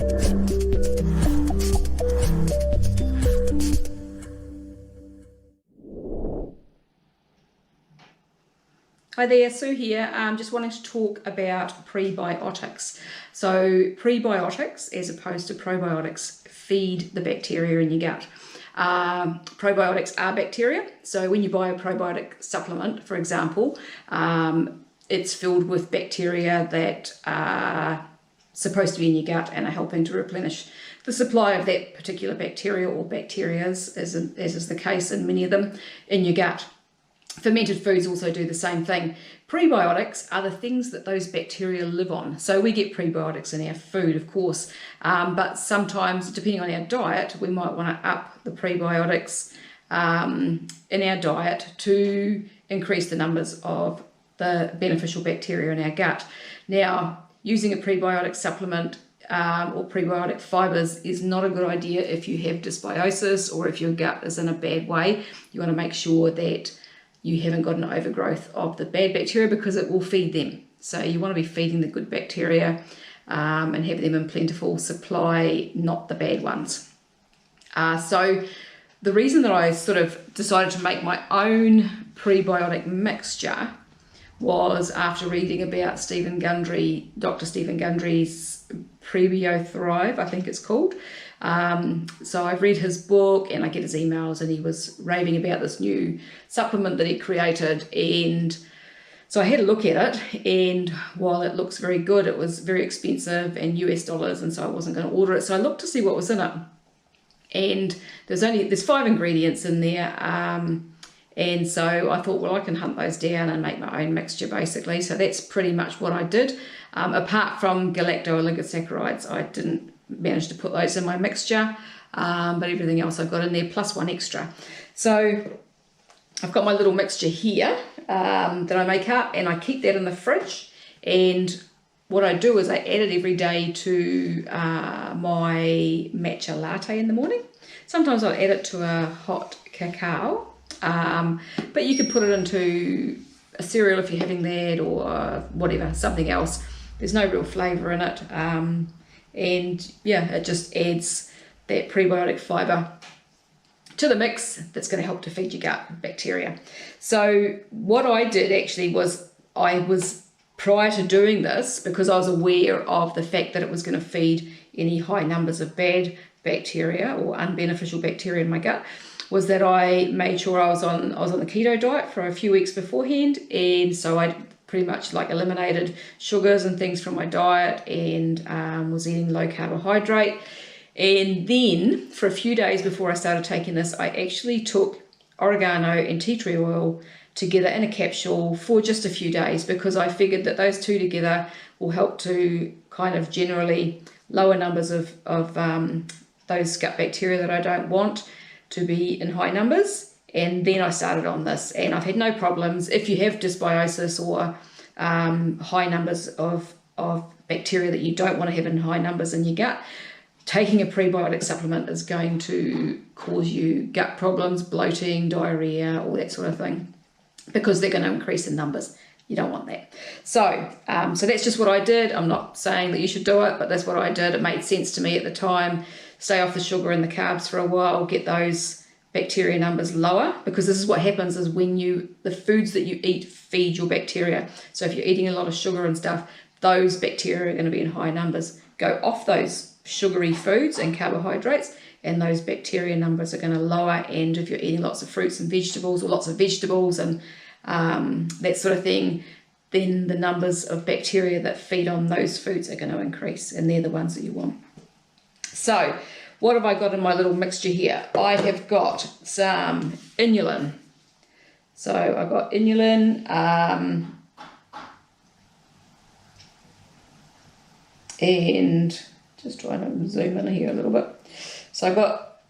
Hi there, Sue here. Just wanting to talk about prebiotics. So prebiotics, as opposed to probiotics, feed the bacteria in your gut. Probiotics are bacteria, so when you buy a probiotic supplement, for example, it's filled with bacteria that are supposed to be in your gut and are helping to replenish the supply of that particular bacteria or bacterias, as is the case in many of them, in your gut. Fermented foods also do the same thing. Prebiotics are the things that those bacteria live on. So we get prebiotics in our food, of course, but sometimes, depending on our diet, we might want to up the prebiotics in our diet to increase the numbers of the beneficial bacteria in our gut. Now, using a prebiotic supplement or prebiotic fibers is not a good idea if you have dysbiosis or if your gut is in a bad way. You want to make sure that you haven't got an overgrowth of the bad bacteria, because it will feed them. So you want to be feeding the good bacteria and have them in plentiful supply, not the bad ones. So the reason that I sort of decided to make my own prebiotic mixture was after reading about Dr. Stephen Gundry's Prebiothrive, I think it's called. So I've read his book and I get his emails, and he was raving about this new supplement that he created, and so I had a look at it, and while it looks very good, it was very expensive and US dollars, and so I wasn't going to order it. So I looked to see what was in it, and there's 5 ingredients in there, and so I thought, well, I can hunt those down and make my own mixture basically. So that's pretty much what I did. Apart from galacto-oligosaccharides, I didn't manage to put those in my mixture, but everything else I've got in there, plus 1 extra. So I've got my little mixture here that I make up, and I keep that in the fridge. And what I do is I add it every day to my matcha latte in the morning. Sometimes I'll add it to a hot cacao, but you could put it into a cereal if you're having that, or whatever, something else. There's no real flavour in it. And yeah, it just adds that prebiotic fiber to the mix that's going to help to feed your gut bacteria. So what I did actually was, prior to doing this, because I was aware of the fact that it was going to feed any high numbers of bad bacteria or unbeneficial bacteria in my gut, was that I made sure I was on the keto diet for a few weeks beforehand, and so I pretty much eliminated sugars and things from my diet, and was eating low carbohydrate. And then for a few days before I started taking this, I actually took oregano and tea tree oil together in a capsule for just a few days, because I figured that those two together will help to kind of generally lower numbers of those gut bacteria that I don't want to be in high numbers. And then I started on this, and I've had no problems. If you have dysbiosis or high numbers of bacteria that you don't want to have in high numbers in your gut, taking a prebiotic supplement is going to cause you gut problems, bloating, diarrhea, all that sort of thing, because they're going to increase in numbers. You don't want that. So that's just what I did. I'm not saying that you should do it, but that's what I did. It made sense to me at the time. Stay off the sugar and the carbs for a while, get those bacteria numbers lower, because this is what happens is when the foods that you eat feed your bacteria. So if you're eating a lot of sugar and stuff, those bacteria are going to be in high numbers. Go off those sugary foods and carbohydrates, and those bacteria numbers are going to lower. And if you're eating lots of fruits and vegetables, or lots of vegetables and that sort of thing, then the numbers of bacteria that feed on those foods are going to increase, and they're the ones that you want. So what have I got in my little mixture here? I have got some inulin. So I've got inulin, and just trying to zoom in here a little bit. So I've got,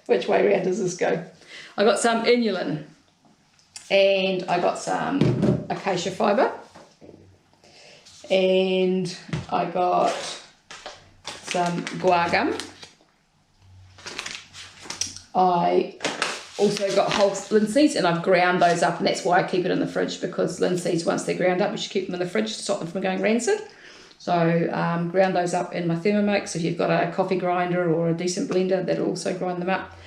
which way around does this go? I got some inulin, and I got some acacia fibre, and I got some guar gum. I also got whole linseeds, and I've ground those up, and that's why I keep it in the fridge, because linseeds, once they're ground up, you should keep them in the fridge to stop them from going rancid. So ground those up in my Thermomix. If you've got a coffee grinder or a decent blender, that'll also grind them up.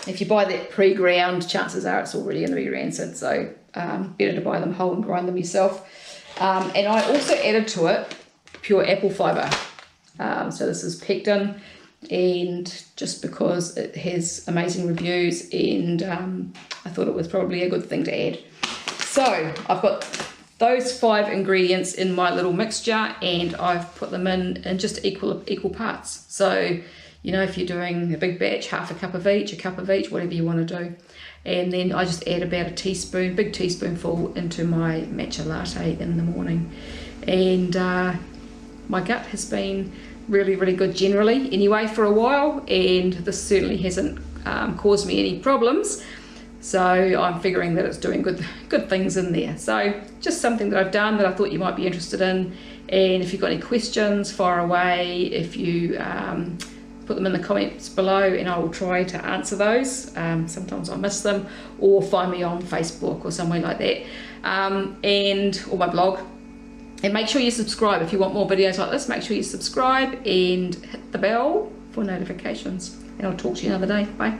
If you buy that pre-ground, chances are it's already going to be rancid, so better to buy them whole and grind them yourself. And I also added to it pure apple fibre. So this is pectin, and just because it has amazing reviews, and I thought it was probably a good thing to add. So I've got those 5 ingredients in my little mixture, and I've put them in just equal parts. So, you know, if you're doing a big batch, half a cup of each, whatever you want to do. And then I just add about a big teaspoonful into my matcha latte in the morning. And my gut has been really, really good generally anyway for a while, and this certainly hasn't caused me any problems. So I'm figuring that it's doing good things in there. So just something that I've done that I thought you might be interested in. And if you've got any questions, fire away. If you put them in the comments below, and I will try to answer those. Sometimes I miss them, or find me on Facebook or somewhere like that, or my blog. And make sure you subscribe if you want more videos like this. Make sure you subscribe and hit the bell for notifications. And I'll talk to you another day. Bye.